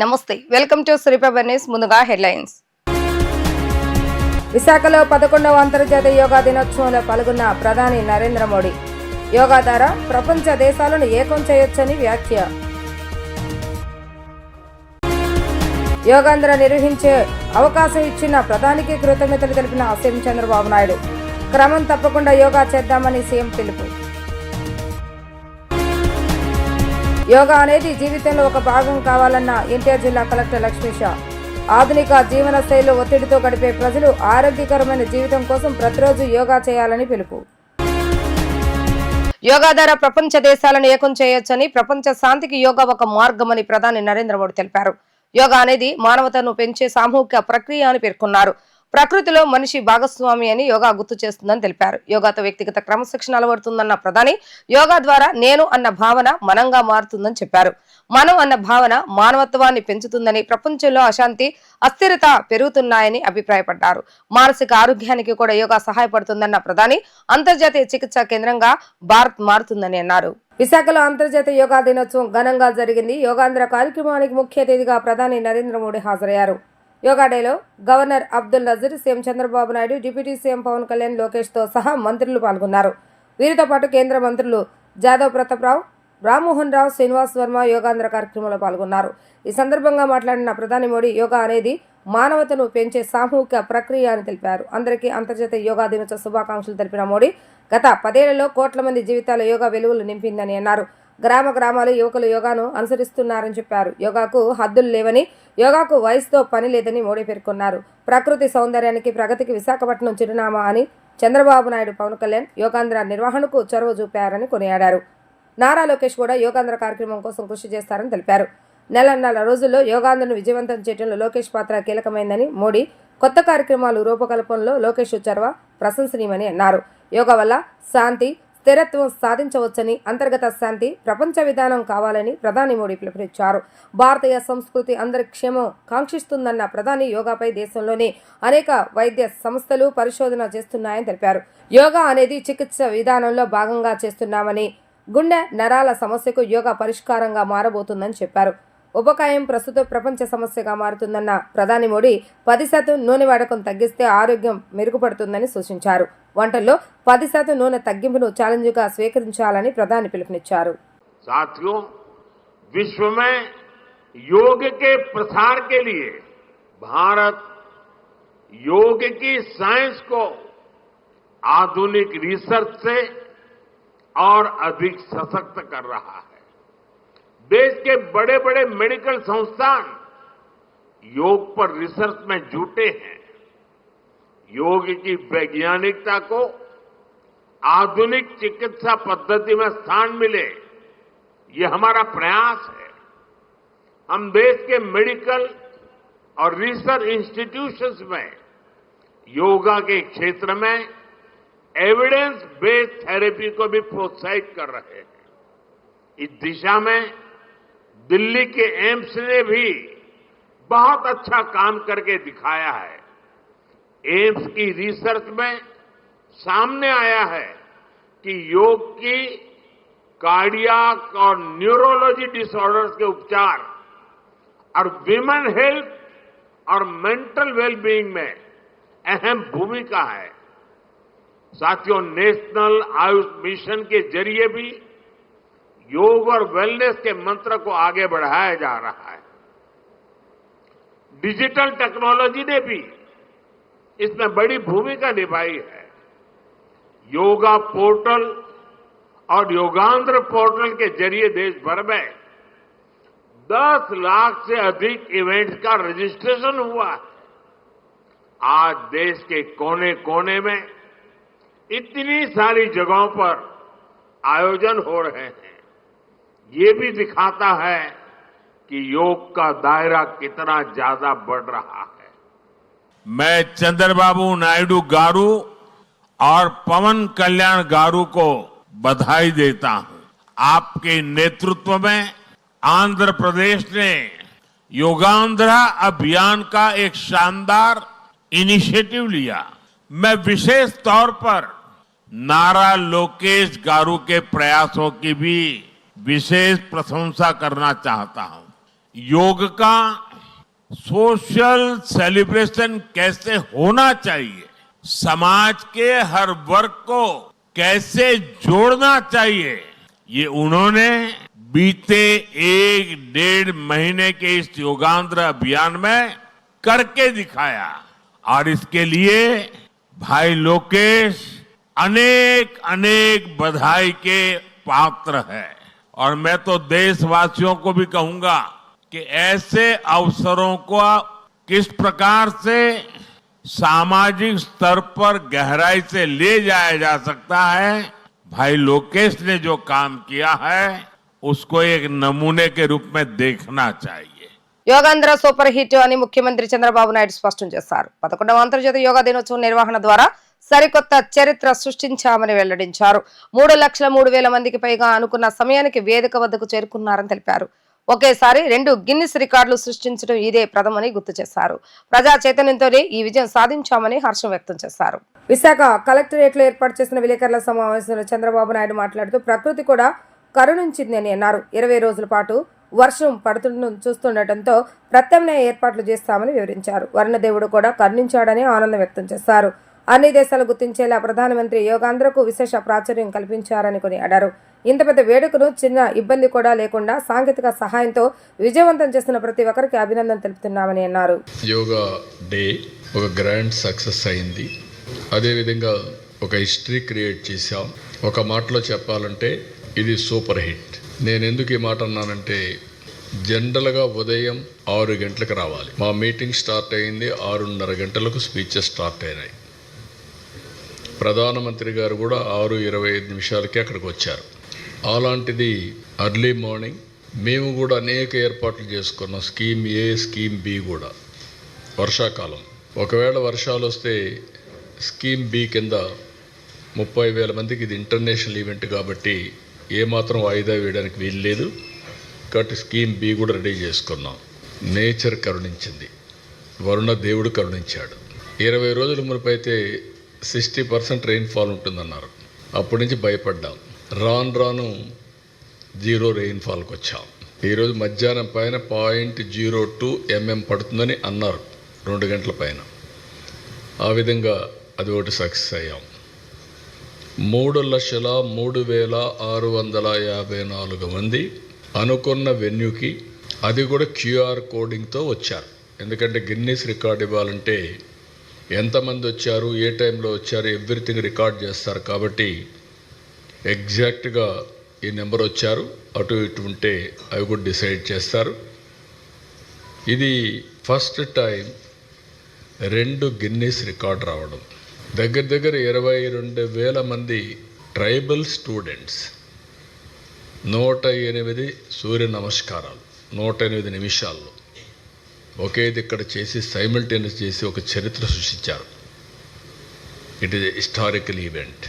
నమస్తే welcome to Sriprabha news. ముందుగా headlines. విశాఖలో 11వ అంతర్జాతీయ యోగా దినోత్సవంలో పాల్గొన్న ప్రధాని నరేంద్ర మోడీ. యోగా ద్వారా ప్రపంచ దేశాలను ఏకం చేయొచ్చని వ్యాఖ్య. యోగాంధ్ర నిర్వహించే అవకాశం ఇచ్చిన ప్రధానికి కృతజ్ఞతలు తెలిపిన సీఎం చంద్రబాబు నాయుడు. క్రమం తప్పకుండా యోగా చేద్దామని సీఎం పిలుపు. యోగా అనేది జీవితంలో ఒక భాగం కావాలన్న ఎన్టీఆర్ జిల్లా కలెక్టర్ లక్ష్మీషా. ఆధునిక జీవన శైలిలో ఒత్తిడితో గడిపే ప్రజలు ఆరోగ్యకరమైన జీవితం కోసం ప్రతిరోజు యోగా చేయాలని పిలుపు. యోగా ద్వారా ప్రపంచ దేశాలను ఏకం చేయొచ్చని, ప్రపంచ శాంతికి యోగా ఒక మార్గమని ప్రధాని నరేంద్ర మోడీ తెలిపారు. యోగా అనేది మానవతను పెంచే సామూహిక ప్రక్రియ అని పేర్కొన్నారు. ప్రకృతిలో మనిషి భాగస్వామి అని యోగా గుర్తు చేస్తుందని తెలిపారు. యోగాతో వ్యక్తిగత క్రమశిక్షణ అలవడుతుందన్న ప్రధాని యోగా ద్వారా నేను అన్న భావన మనంగా మారుతుందని చెప్పారు. మనం అన్న భావన మానవత్వాన్ని పెంచుతుందని, ప్రపంచంలో అశాంతి అస్థిరత పెరుగుతున్నాయని అభిప్రాయపడ్డారు. మానసిక ఆరోగ్యానికి కూడా యోగా సహాయపడుతుందన్న ప్రధాని అంతర్జాతీయ చికిత్సా కేంద్రంగా భారత్ మారుతుందని అన్నారు. విశాఖలో అంతర్జాతీయ యోగా దినోత్సవం ఘనంగా జరిగింది. యోగాంధ్ర కార్యక్రమానికి ముఖ్య అతిథిగా ప్రధాని నరేంద్ర మోడీ హాజరయ్యారు. యోగా డేలో governor Abdul Nazeer, CM Chandrababu Naidu, deputy CM Pawan Kalyan, Lokesh తో సహా మంత్రులు పాల్గొన్నారు. వీరితో పాటు కేంద్ర మంత్రులు జాదవ్ ప్రతాప్రావు, రామ్మోహన్ రావు, శ్రీనివాస్ వర్మ యోగాంధ్ర కార్యక్రమంలో పాల్గొన్నారు. ఈ సందర్భంగా మాట్లాడిన ప్రధాని మోడీ యోగా అనేది మానవతను పెంచే సామూహిక ప్రక్రియ అని తెలిపారు. అందరికీ అంతర్జాతీయ యోగా దినోత్సవ శుభాకాంక్షలు తెలిపిన మోడీ గత 10 ఏళ్లలో కోట్ల మంది జీవితాల యోగా వెలుగులు నింపిందని అన్నారు. గ్రామాలు యువకులు యోగాను అనుసరిస్తున్నారని చెప్పారు. యోగాకు హద్దులు లేవని, యోగాకు వయసుతో పని లేదని మోడీ పేర్కొన్నారు. ప్రకృతి సౌందర్యానికి, ప్రగతికి విశాఖపట్నం చిరునామా అని చంద్రబాబు నాయుడు, పవన్ కళ్యాణ్ యోగాంధ్ర నిర్వహణకు చొరవ చూపారని కొనియాడారు. నారా లోకేష్ కూడా యోగాంధ్ర కార్యక్రమం కోసం కృషి చేస్తారని తెలిపారు. నెలన్నర రోజుల్లో యోగాంధ్రను విజయవంతం చేయడంలో లోకేష్ పాత్ర కీలకమైందని మోడీ కొత్త కార్యక్రమాలు రూపకల్పనలో లోకేష్ చొరవ ప్రశంసనీయమని అన్నారు. యోగా వల్ల శాంతి, స్థిరత్వం సాధించవచ్చని, అంతర్గత శాంతి ప్రపంచ విధానం కావాలని ప్రధాని మోడీ పిలుపునిచ్చారు. భారతీయ సంస్కృతి అందరి క్షేమం కాంక్షిస్తుందన్న ప్రధాని యోగాపై దేశంలోని అనేక వైద్య సంస్థలు పరిశోధన చేస్తున్నాయని తెలిపారు. యోగా అనేది చికిత్స విధానంలో భాగంగా చేస్తున్నామని, గుండె నరాల సమస్యకు యోగా పరిష్కారంగా మారబోతుందని చెప్పారు. ఉపకాయం ప్రస్తుత ప్రపంచ సమస్యగా మారుతుందన్న ప్రధాని మోడీ 10% నూనె వాడకం తగ్గిస్తే ఆరోగ్యం మెరుగుపడుతుందని సూచించారు. వంటల్లో 10% నూనె తగ్గింపును ఛాలెంజ్గా స్వీకరించాలని ప్రధాని పిలుపునిచ్చారు. साथियों, विश्व में योग के प्रसार के लिए भारत योग की साइंस को आधुनिक रिसर्च से और अधिक सशक्त कर रहा है. देश के बड़े बड़े मेडिकल संस्थान योग पर रिसर्च में जुटे हैं. योग की वैज्ञानिकता को आधुनिक चिकित्सा पद्धति में स्थान मिले, ये हमारा प्रयास है. हम देश के मेडिकल और रिसर्च इंस्टीट्यूशंस में योगा के क्षेत्र में एविडेंस बेस्ड थेरेपी को भी प्रोत्साहित कर रहे हैं. इस दिशा में दिल्ली के एम्स ने भी बहुत अच्छा काम करके दिखाया है. एम्स की रिसर्च में सामने आया है कि योग की कार्डियक और न्यूरोलॉजी डिसऑर्डर्स के उपचार और विमेन हेल्थ और मेंटल वेलबीइंग में अहम भूमिका है. साथियों, नेशनल आयुष मिशन के जरिए भी योग और वेलनेस के मंत्र को आगे बढ़ाया जा रहा है. डिजिटल टेक्नोलॉजी ने भी इसमें बड़ी भूमिका निभाई है. योगा पोर्टल और योगांध्र पोर्टल के जरिए देश भर में 10 लाख से अधिक इवेंट्स का रजिस्ट्रेशन हुआ है. आज देश के कोने कोने में इतनी सारी जगहों पर आयोजन हो रहे हैं. ये भी दिखाता है कि योग का दायरा कितना ज्यादा बढ़ रहा है. मैं चंद्रबाबू नायडू गारू और पवन कल्याण गारू को बधाई देता हूं. आपके नेतृत्व में आंध्र प्रदेश ने योगांध्रा अभियान का एक शानदार इनिशिएटिव लिया. मैं विशेष तौर पर नारा लोकेश गारू के प्रयासों की भी विशेष प्रशंसा करना चाहता हूं. योग का सोशल सेलिब्रेशन कैसे होना चाहिए, समाज के हर वर्ग को कैसे जोड़ना चाहिए, ये उन्होंने बीते 1-1.5 महीने के इस योगांध्र अभियान में करके दिखाया। और इसके लिए भाई लोकेश अनेक अनेक बधाई के पात्र है। और मैं तो देशवासियों को भी कहूंगा कि ऐसे अवसरों को किस प्रकार से सामाजिक स्तर पर गहराई से ले जाया जा सकता है, भाई लोकेश ने जो काम किया है उसको एक नमूने के रूप में देखना चाहिए। యోగాంధ్ర సూపర్ హిట్ అని ముఖ్యమంత్రి చంద్రబాబు నాయుడు స్పష్టం చేశారు. 11వ అంతర్జాతీయ యోగా దినోత్సవం నిర్వహణ ద్వారా సరికొత్త చరిత్ర సృష్టించామని వెల్లడించారు. 3,03,000 మందికి పైగా అనుకున్న సమయానికి వేదిక వద్దకు చేరుకున్నారని తెలిపారు. ఒకేసారి 2 గిన్నిస్ రికార్డులు సృష్టించడం ఇదే ప్రథమని గుర్తు చేశారు. ప్రజా చైతన్యంతోనే ఈ విజయం సాధించామని హర్షం వ్యక్తం చేశారు. విశాఖ కలెక్టరేట్ లో ఏర్పాటు చేసిన విలేకరుల సమావేశంలో చంద్రబాబు నాయుడు మాట్లాడుతూ ప్రకృతి కూడా కరుణించిందని అన్నారు. 20 రోజుల పాటు వర్షం చూస్తుండటంతో ప్రత్యామ్నాయ ఏర్పాట్లు చేస్తామని వివరించారు. వరుణదేవుడు కూడా కరుణించాడని ఆనందం వ్యక్తం చేశారు. అన్ని దేశాలు గుర్తించేలా ప్రధానమంత్రి యోగాంధ్రకు విశేష ప్రాచుర్యం కల్పించారని కొనియాడారు. ఇంత పెద్ద వేడుకను చిన్న ఇబ్బంది కూడా లేకుండా సాంకేతిక సహాయంతో విజయవంతం చేస్తున్న ప్రతి ఒక్కరికి అభినందన తెలుపుతున్నామని అన్నారు. యోగా డే ఒక గ్రాండ్ సక్సెస్ అయింది. అదేవిధంగా ఒక హిస్టరీ క్రియేట్ చేశాం. ఒక మాటలో చెప్పాలంటే ఇది సూపర్ హిట్. నేను ఎందుకు ఈ మాట అన్నానంటే జనరల్గా ఉదయం 6 గంటలకు రావాలి. మా మీటింగ్ స్టార్ట్ అయింది 6:30 గంటలకు స్పీచెస్ స్టార్ట్ అయినాయి. ప్రధానమంత్రి గారు కూడా 6:25 అక్కడికి వచ్చారు. అలాంటిది అర్లీ మార్నింగ్ మేము కూడా అనేక ఏర్పాట్లు చేసుకున్నాం. స్కీమ్ ఏ, స్కీమ్ బి కూడా. వర్షాకాలం ఒకవేళ వర్షాలు వస్తే స్కీమ్ బి కింద 30,000 మందికి ఇది ఇంటర్నేషనల్ ఈవెంట్ కాబట్టి ఏమాత్రం వాయిదా వేయడానికి వీలు లేదు. కాబట్టి స్కీమ్ బి కూడా రెడీ చేసుకున్నాం. నేచర్ కరుణించింది, వరుణ దేవుడు కరుణించాడు. 20 రోజుల మునుపు అయితే 60% రెయిన్ఫాల్ ఉంటుందన్నారు. అప్పటి నుంచి భయపడ్డాం. రాను 0 రెయిన్ఫాల్కి వచ్చాం. ఈరోజు మధ్యాహ్నం పైన 0.02 mm పడుతుందని అన్నారు 2 గంటల పైన. ఆ విధంగా అది ఒకటి సక్సెస్ అయ్యాం. 3,03,654 మంది అనుకున్న వెన్యూకి, అది కూడా క్యూఆర్ కోడింగ్తో వచ్చారు. ఎందుకంటే గిన్నీస్ రికార్డ్ ఇవ్వాలంటే ఎంతమంది వచ్చారు, ఏ టైంలో వచ్చారు, ఎవ్రీథింగ్ రికార్డ్ చేస్తారు. కాబట్టి ఎగ్జాక్ట్గా ఈ నెంబర్ వచ్చారు, అటు ఇటు ఉంటే అవి కూడా డిసైడ్ చేస్తారు. ఇది ఫస్ట్ టైం 2 గిన్నీస్ రికార్డ్ రావడం. దగ్గర 22,000 మంది ట్రైబల్ స్టూడెంట్స్ 108 సూర్య నమస్కారాలు 108 నిమిషాల్లో ఒకేది ఇక్కడ చేసి సైమల్టేనియస్ చేసి ఒక చరిత్ర సృష్టించారు. It is historical event.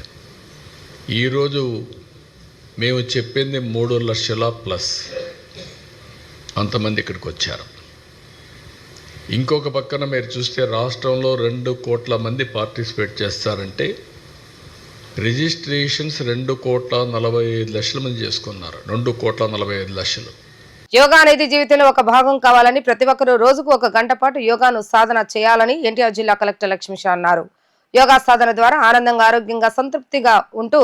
ఈరోజు మేము చెప్పింది 3 లక్షల ప్లస్ అంతమంది ఇక్కడికి వచ్చారు. ఇంకొక పక్కన మీరు చూస్తే రాష్ట్రంలో 2 కోట్ల మంది పార్టిసిపేట్ చేస్తారంటే రిజిస్ట్రేషన్స్ 2,45,00,000 మంది చేసుకున్నారు. 2,45,00,000. యోగా అనేది జీవితంలో ఒక భాగం కావాలని ప్రతి ఒక్కరూ రోజుకు 1 గంట పాటు యోగాను సాధన చేయాలని ఎన్టీఆర్ జిల్లా కలెక్టర్ లక్ష్మీషా అన్నారు. యోగా సాధన ద్వారా ఆనందంగా, ఆరోగ్యంగా, సంతృప్తిగా ఉంటూ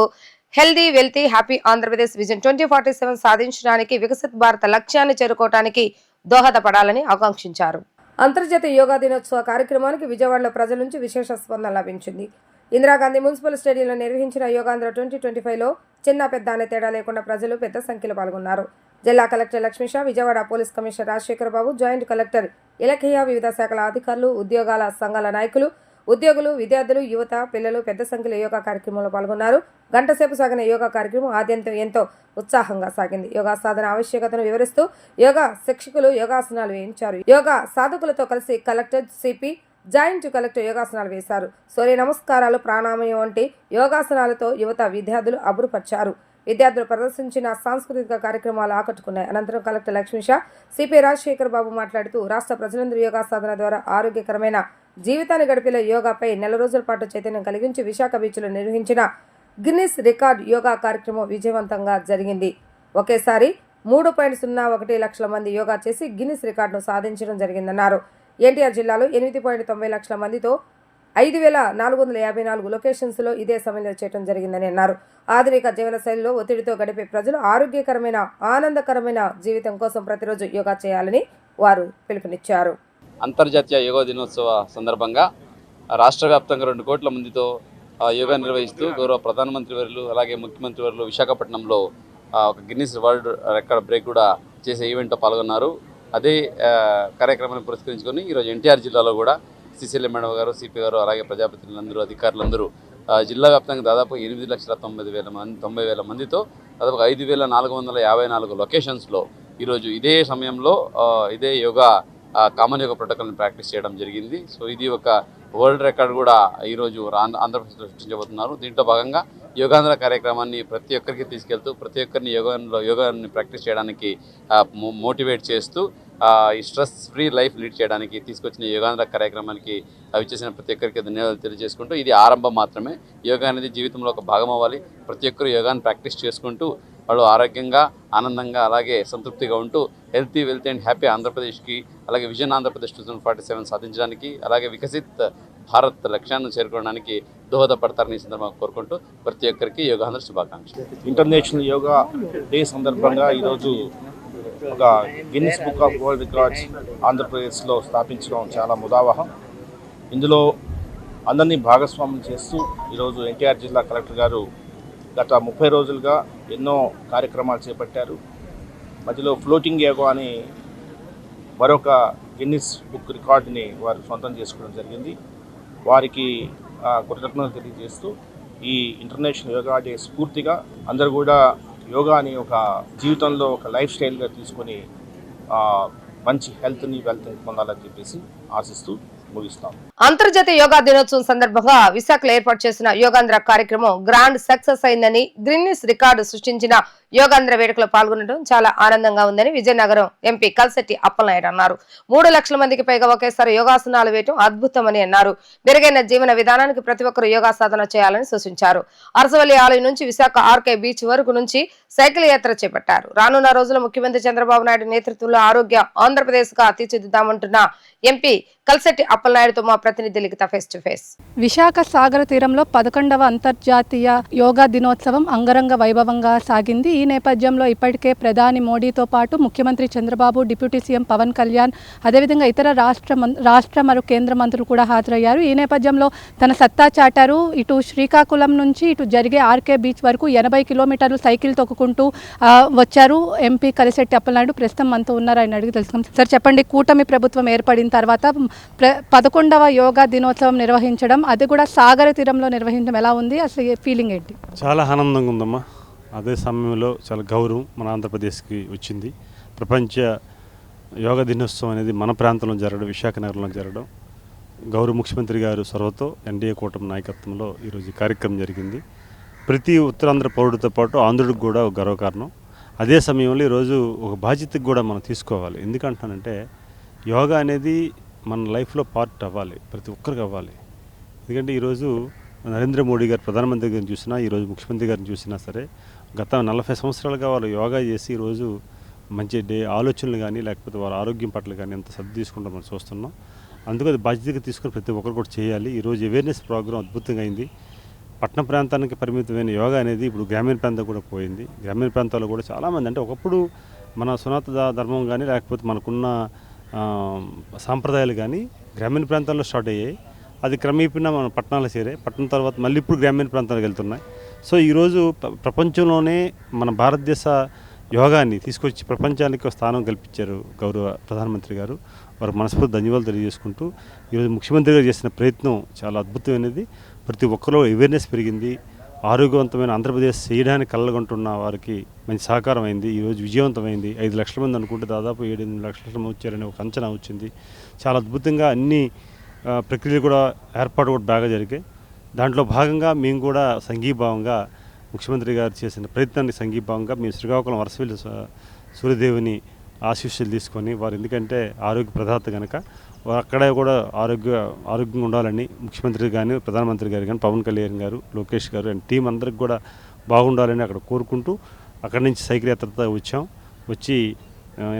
healthy, wealthy, happy Andhra Pradesh vision 2047 సాధించడానికి, వికసిత్ భారత లక్ష్యాన్ని చేరుకోవడానికి దోహదపడాలని ఆకాంక్షించారు. అంతర్జాతీయ యోగా దినోత్సవ కార్యక్రమానికి విజయవాడలో ప్రజల నుంచి విశేష స్పందన లభించింది. ఇందిరాగాంధీ మున్సిపల్ స్టేడియంలో నిర్వహించిన యోగాంధ్ర 2025లో చిన్న పెద్ద అనే తేడా లేకుండా ప్రజలు పెద్ద సంఖ్యలో పాల్గొన్నారు. జిల్లా collector Lakshmisha, Vijayawada police commissioner Rajasekhar Babu, joint collector Ilakhaiah, వివిధ శాఖల అధికారులు, ఉద్యోగాల సంఘాల నాయకులు, ఉద్యోగులు, విద్యార్థులు, యువత, పిల్లలు పెద్ద సంఖ్యలో యోగా కార్యక్రమంలో పాల్గొన్నారు. గంటసేపు సాగిన యోగా కార్యక్రమం ఆద్యంతం ఎంతో ఉత్సాహంగా సాగింది. యోగా సాధన ఆవశ్యకతను వివరిస్తూ యోగా శిక్షకులు యోగాసనాలు వేయించారు. యోగా సాధకులతో కలిసి కలెక్టర్, సిపి, జాయింట్ కలెక్టర్ యోగాసనాలు వేశారు. సూర్య నమస్కారాలు, ప్రాణాయామం వంటి యోగాసనాలతో యువత, విద్యార్థులు అబ్బురపరిచారు. విద్యార్థులు ప్రదర్శించిన సాంస్కృతిక కార్యక్రమాలు ఆకట్టుకున్నాయి. అనంతరం కలెక్టర్ లక్ష్మీషా, సిపి రాజశేఖర్ బాబు మాట్లాడుతూ రాష్ట్ర ప్రజలందరూ యోగా సాధన ద్వారా ఆరోగ్యకరమైన జీవితాన్ని గడిపేలా యోగాపై 4 రోజుల పాటు చైతన్యం కలిగించి విశాఖ బీచ్లో నిర్వహించిన గిన్నిస్ రికార్డ్ యోగా కార్యక్రమం విజయవంతంగా జరిగింది. ఒకేసారి 3.01 లక్షల మంది యోగా చేసి గిన్నిస్ రికార్డును సాధించడం జరిగిందన్నారు. ఎన్టీఆర్ జిల్లాలో 8.90 లక్షల మందితో 5,454 లొకేషన్స్లో ఇదే సమయంలో చేయడం జరిగిందని అన్నారు. ఆధునిక జీవనశైలిలో ఒత్తిడితో గడిపే ప్రజలు ఆరోగ్యకరమైన ఆనందకరమైన జీవితం కోసం ప్రతిరోజు యోగా చేయాలని వారు పిలుపునిచ్చారు. అంతర్జాతీయ యోగా దినోత్సవ సందర్భంగా రాష్ట్ర వ్యాప్తంగా 2 కోట్ల మందితో యోగా నిర్వహిస్తూ గౌరవ ప్రధానమంత్రి వర్యులు అలాగే ముఖ్యమంత్రి వర్యులు విశాఖపట్నంలో ఒక గిన్నిస్ వరల్డ్ రికార్డ్ బ్రేక్ కూడా చేసే ఈవెంట్లో పాల్గొన్నారు. అదే కార్యక్రమాన్ని పురస్కరించుకొని ఈరోజు ఎన్టీఆర్ జిల్లాలో కూడా సిసిఎల్ మేడం గారు, సిపి గారు అలాగే ప్రజాప్రతినిధులందరూ అధికారులందరూ జిల్లా వ్యాప్తంగా దాదాపు 8,90,000 మందితో దాదాపు 5,454 లొకేషన్స్లో ఈరోజు ఇదే సమయంలో ఇదే యోగా కామన్ యోగా ప్రోటోకాల్ని ప్రాక్టీస్ చేయడం జరిగింది. సో ఇది ఒక వరల్డ్ రికార్డ్ కూడా ఈరోజు ఆంధ్రప్రదేశ్లో సృష్టించబోతున్నారు. దీంట్లో భాగంగా యోగాంధ్ర కార్యక్రమాన్ని ప్రతి ఒక్కరికి తీసుకెళ్తూ ప్రతి ఒక్కరిని యోగాన్ని ప్రాక్టీస్ చేయడానికి మోటివేట్ చేస్తూ ఈ స్ట్రెస్ ఫ్రీ లైఫ్ లీడ్ చేయడానికి తీసుకొచ్చిన యోగాంధ్ర కార్యక్రమానికి చేసిన ప్రతి ఒక్కరికి ధన్యవాదాలు తెలియజేసుకుంటూ ఇది ఆరంభం మాత్రమే. యోగా అనేది జీవితంలో ఒక భాగం అవ్వాలి. ప్రతి ఒక్కరు యోగాన్ని ప్రాక్టీస్ చేసుకుంటూ వాళ్ళు ఆరోగ్యంగా ఆనందంగా అలాగే సంతృప్తిగా ఉంటూ హెల్తీ వెల్తీ అండ్ హ్యాపీ ఆంధ్రప్రదేశ్కి అలాగే విజన్ ఆంధ్రప్రదేశ్ 2047 సాధించడానికి అలాగే వికసిత్ భారత్ లక్ష్యాన్ని చేరుకోవడానికి దోహదపడతారని సందర్భంగా కోరుకుంటూ ప్రతి ఒక్కరికి యోగాంధ్ర శుభాకాంక్షలు. ఇంటర్నేషనల్ యోగా డే సందర్భంగా ఈరోజు ఒక Guinness book of world records ఆంధ్రప్రదేశ్లో స్థాపించడం చాలా ముదావహం. ఇందులో అందరినీ భాగస్వామ్యం చేస్తూ ఈరోజు ఎన్టీఆర్ జిల్లా కలెక్టర్ గారు గత 30 రోజులుగా ఎన్నో కార్యక్రమాలు చేపట్టారు. మధ్యలో ఫ్లోటింగ్ యోగా అని మరొక గిన్నిస్ బుక్ రికార్డుని వారు సొంతం చేసుకోవడం జరిగింది. వారికి కృతజ్ఞతలు తెలియజేస్తూ ఈ ఇంటర్నేషనల్ యోగా డే స్ఫూర్తిగా అందరూ కూడా యోగాని ఒక జీవితంలో ఒక లైఫ్ స్టైల్గా తీసుకొని మంచి హెల్త్ని వెల్త్ని పొందాలని చెప్పేసి ఆశిస్తూ ముగిస్తాం. అంతర్జాతీయ యోగా దినోత్సవం సందర్భంగా విశాఖలో ఏర్పాటు చేసిన యోగాంధ్ర కార్యక్రమం గ్రాండ్ సక్సెస్ అయిందని, గిన్నిస్ రికార్డు సృష్టించిన యోగాంధ్ర వేడుకలో పాల్గొనడం చాలా ఆనందంగా ఉందని విజయనగరం ఎంపీ కల్సెట్టి అప్పలనాయుడు అన్నారు. 3 లక్షల మందికి పైగా ఒకేసారి యోగాసనాలు వేయడం అద్భుతమని అన్నారు. మెరుగైన జీవన విధానానికి ప్రతి ఒక్కరూ యోగా సాధన చేయాలని సూచించారు. అరసవల్లి ఆలయం నుంచి విశాఖ ఆర్కే బీచ్ వరకు నుంచి సైకిల్ యాత్ర చేపట్టారు. రానున్న రోజుల్లో ముఖ్యమంత్రి చంద్రబాబు నాయుడు నేతృత్వంలో ఆరోగ్య ఆంధ్రప్రదేశ్ గా తీర్చిదిద్దామంటున్న ఎంపీ కల్సెట్టి అప్పలనాయుడుతో మా ప్రతినిధి లిఖిత ఫేస్ టు ఫేస్. విశాఖ సాగర తీరంలో 11వ అంతర్జాతీయ యోగా దినోత్సవం అంగరంగ వైభవంగా సాగింది. ఈ నేపథ్యంలో ఇప్పటికే ప్రధాని మోడీతో పాటు ముఖ్యమంత్రి చంద్రబాబు, డిప్యూటీ సీఎం పవన్ కళ్యాణ్, అదేవిధంగా ఇతర రాష్ట్ర మరియు కేంద్ర మంత్రులు కూడా హాజరయ్యారు. ఈ నేపథ్యంలో తన సత్తా చాటారు. ఇటు శ్రీకాకుళం నుంచి ఇటు జరిగే ఆర్కే బీచ్ వరకు 80 కిలోమీటర్లు సైకిల్ తొక్కుకుంటూ వచ్చారు ఎంపీ కల్సెట్టి అప్పలనాయుడు. ప్రస్తుతం మనతో ఉన్నారు, ఆయన అడిగి తెలుసుకుందాం. సార్ చెప్పండి, కూటమి ప్రభుత్వం ఏర్పడిన తర్వాత 11వ యోగా దినోత్సవం నిర్వహించడం, అది కూడా సాగర తీరంలో నిర్వహించడం ఎలా ఉంది? అసలు ఫీలింగ్ ఏంటి? చాలా ఆనందంగా ఉందమ్మా. అదే సమయంలో చాలా గౌరవం మన ఆంధ్రప్రదేశ్కి వచ్చింది. ప్రపంచ యోగా దినోత్సవం అనేది మన ప్రాంతంలో జరగడం, విశాఖ నగరంలో జరగడం, గౌరవ ముఖ్యమంత్రి గారు సొరవతో ఎన్డీఏ కూటమి నాయకత్వంలో ఈరోజు ఈ కార్యక్రమం జరిగింది. ప్రతి ఉత్తరాంధ్ర పౌరుడితో పాటు ఆంధ్రుడికి కూడా ఒక గర్వకారణం. అదే సమయంలో ఈరోజు ఒక బాధ్యతకు కూడా మనం తీసుకోవాలి. ఎందుకంటానంటే యోగా అనేది మన లైఫ్లో పార్ట్ అవ్వాలి, ప్రతి ఒక్కరికి అవ్వాలి. ఎందుకంటే ఈరోజు నరేంద్ర మోడీ గారు ప్రధానమంత్రి గారిని చూసినా, ఈరోజు ముఖ్యమంత్రి గారిని చూసినా సరే గత 40 సంవత్సరాలుగా వాళ్ళు యోగా చేసి ఈరోజు మంచి ఆలోచనలు కానీ లేకపోతే వారి ఆరోగ్యం పట్ల కానీ ఎంత శ్రద్ధ తీసుకుంటాం మనం చూస్తున్నాం. అందుకు అది బాధ్యతగా తీసుకుని ప్రతి ఒక్కరు కూడా చేయాలి. ఈరోజు అవేర్నెస్ ప్రోగ్రాం అద్భుతంగా అయింది. పట్టణ ప్రాంతానికి పరిమితమైన యోగా అనేది ఇప్పుడు గ్రామీణ ప్రాంతం కూడా పోయింది. గ్రామీణ ప్రాంతాల్లో కూడా చాలామంది, అంటే ఒకప్పుడు మన సనాతన ధర్మం కానీ లేకపోతే మనకున్న సాంప్రదాయాలు కానీ గ్రామీణ ప్రాంతాల్లో స్టార్ట్ అయ్యాయి. అది క్రమేపీనా మన పట్టణాలు చేరాయి. పట్టణం తర్వాత మళ్ళీ ఇప్పుడు గ్రామీణ ప్రాంతాలకు వెళ్తున్నాయి. సో ఈరోజు ప్రపంచంలోనే మన భారతదేశ యోగాన్ని తీసుకొచ్చి ప్రపంచానికి స్థానం కల్పించారు గౌరవ ప్రధానమంత్రి గారు. వారికి మనస్ఫూర్తి ధన్యవాదాలు తెలియజేసుకుంటూ ఈరోజు ముఖ్యమంత్రి గారు చేసిన ప్రయత్నం చాలా అద్భుతమైనది. ప్రతి ఒక్కరిలో అవేర్నెస్ పెరిగింది. ఆరోగ్యవంతమైన ఆంధ్రప్రదేశ్ చేయడానికి కళ్ళగొంటున్న వారికి మంచి సహకారం అయింది. ఈరోజు విజయవంతమైంది. 5 లక్షల మంది అనుకుంటే దాదాపు 7-8 లక్షల మంది వచ్చారనే ఒక అంచనా వచ్చింది. చాలా అద్భుతంగా అన్ని ప్రక్రియలు కూడా ఏర్పాటు కూడా బాగా జరిగాయి. దాంట్లో భాగంగా మేము కూడా సంఘీభావంగా ముఖ్యమంత్రి గారు చేసిన ప్రయత్నానికి సంఘీభావంగా మేము శ్రీకాకుళం వరసవెల్లి సూర్యదేవుని ఆశీస్సులు తీసుకొని, వారు ఎందుకంటే ఆరోగ్య ప్రదాత కనుక అక్కడే కూడా ఆరోగ్యంగా ఉండాలని ముఖ్యమంత్రి కానీ ప్రధానమంత్రి గారు కానీ పవన్ కళ్యాణ్ గారు, లోకేష్ గారు అండ్ టీం అందరికి కూడా బాగుండాలని అక్కడ కోరుకుంటూ అక్కడి నుంచి సైకిల్ యాత్రతో వచ్చాం. వచ్చి